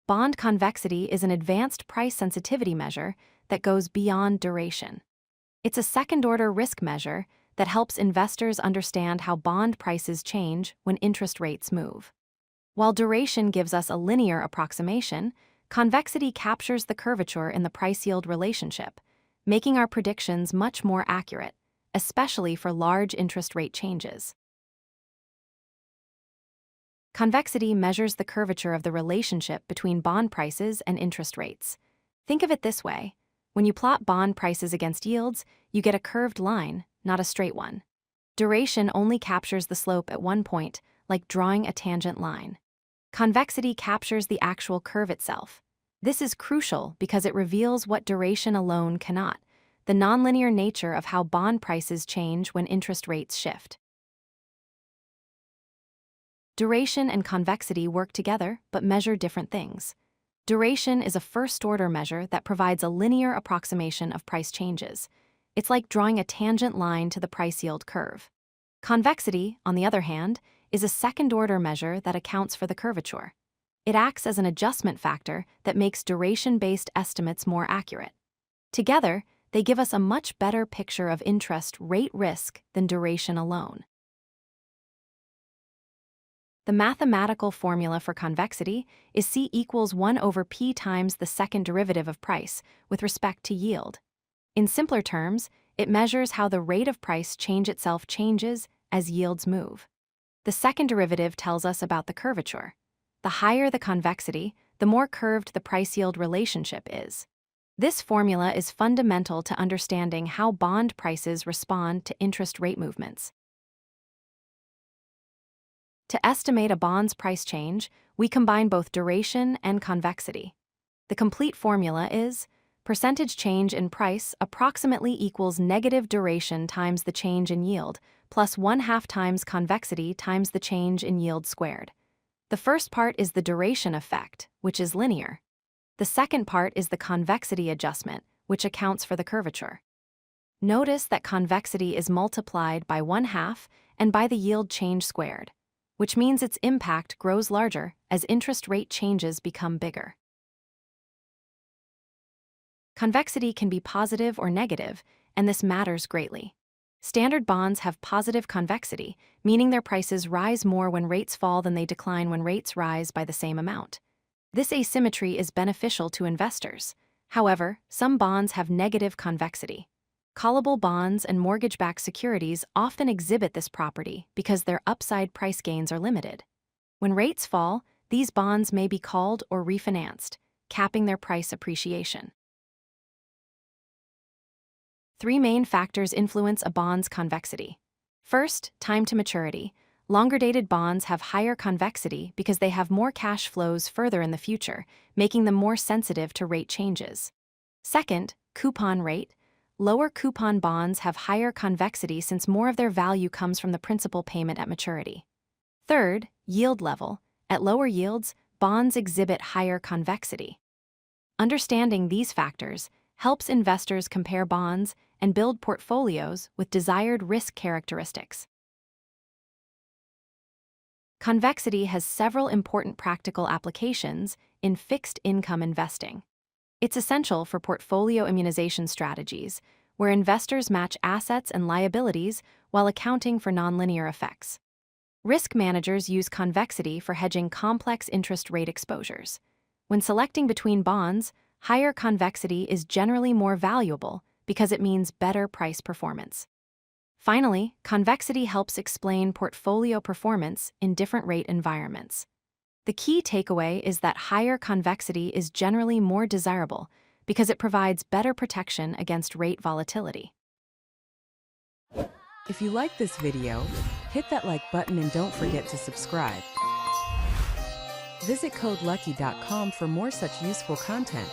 Bond convexity is an advanced price sensitivity measure that goes beyond duration. It's a second-order risk measure that helps investors understand how bond prices change when interest rates move. While duration gives us a linear approximation, convexity captures the curvature in the price-yield relationship, making our predictions much more accurate, especially for large interest rate changes. Convexity measures the curvature of the relationship between bond prices and interest rates. Think of it this way. When you plot bond prices against yields, you get a curved line, not a straight one. Duration only captures the slope at one point, like drawing a tangent line. Convexity captures the actual curve itself. This is crucial because it reveals what duration alone cannot: the nonlinear nature of how bond prices change when interest rates shift. Duration and convexity work together but measure different things. Duration is a first-order measure that provides a linear approximation of price changes. It's like drawing a tangent line to the price-yield curve. Convexity, on the other hand, is a second-order measure that accounts for the curvature. It acts as an adjustment factor that makes duration-based estimates more accurate. Together, they give us a much better picture of interest rate risk than duration alone. The mathematical formula for convexity is C equals 1 over P times the second derivative of price with respect to yield. In simpler terms, it measures how the rate of price change itself changes as yields move. The second derivative tells us about the curvature. The higher the convexity, the more curved the price-yield relationship is. This formula is fundamental to understanding how bond prices respond to interest rate movements. To estimate a bond's price change, we combine both duration and convexity. The complete formula is percentage change in price approximately equals negative duration times the change in yield, plus 1/2 times convexity times the change in yield squared. The first part is the duration effect, which is linear. The second part is the convexity adjustment, which accounts for the curvature. Notice that convexity is multiplied by 1/2 and by the yield change squared, which means its impact grows larger as interest rate changes become bigger. Convexity can be positive or negative, and this matters greatly. Standard bonds have positive convexity, meaning their prices rise more when rates fall than they decline when rates rise by the same amount. This asymmetry is beneficial to investors. However, some bonds have negative convexity. Callable bonds and mortgage-backed securities often exhibit this property because their upside price gains are limited. When rates fall, these bonds may be called or refinanced, capping their price appreciation. Three main factors influence a bond's convexity. First, time to maturity. Longer-dated bonds have higher convexity because they have more cash flows further in the future, making them more sensitive to rate changes. Second, coupon rate. Lower coupon bonds have higher convexity since more of their value comes from the principal payment at maturity. Third, yield level. At lower yields, bonds exhibit higher convexity. Understanding these factors helps investors compare bonds and build portfolios with desired risk characteristics. Convexity has several important practical applications in fixed income investing. It's essential for portfolio immunization strategies, where investors match assets and liabilities while accounting for nonlinear effects. Risk managers use convexity for hedging complex interest rate exposures. When selecting between bonds, higher convexity is generally more valuable because it means better price performance. Finally, convexity helps explain portfolio performance in different rate environments. The key takeaway is that higher convexity is generally more desirable because it provides better protection against rate volatility. If you like this video, hit that like button and don't forget to subscribe. Visit codelucky.com for more such useful content.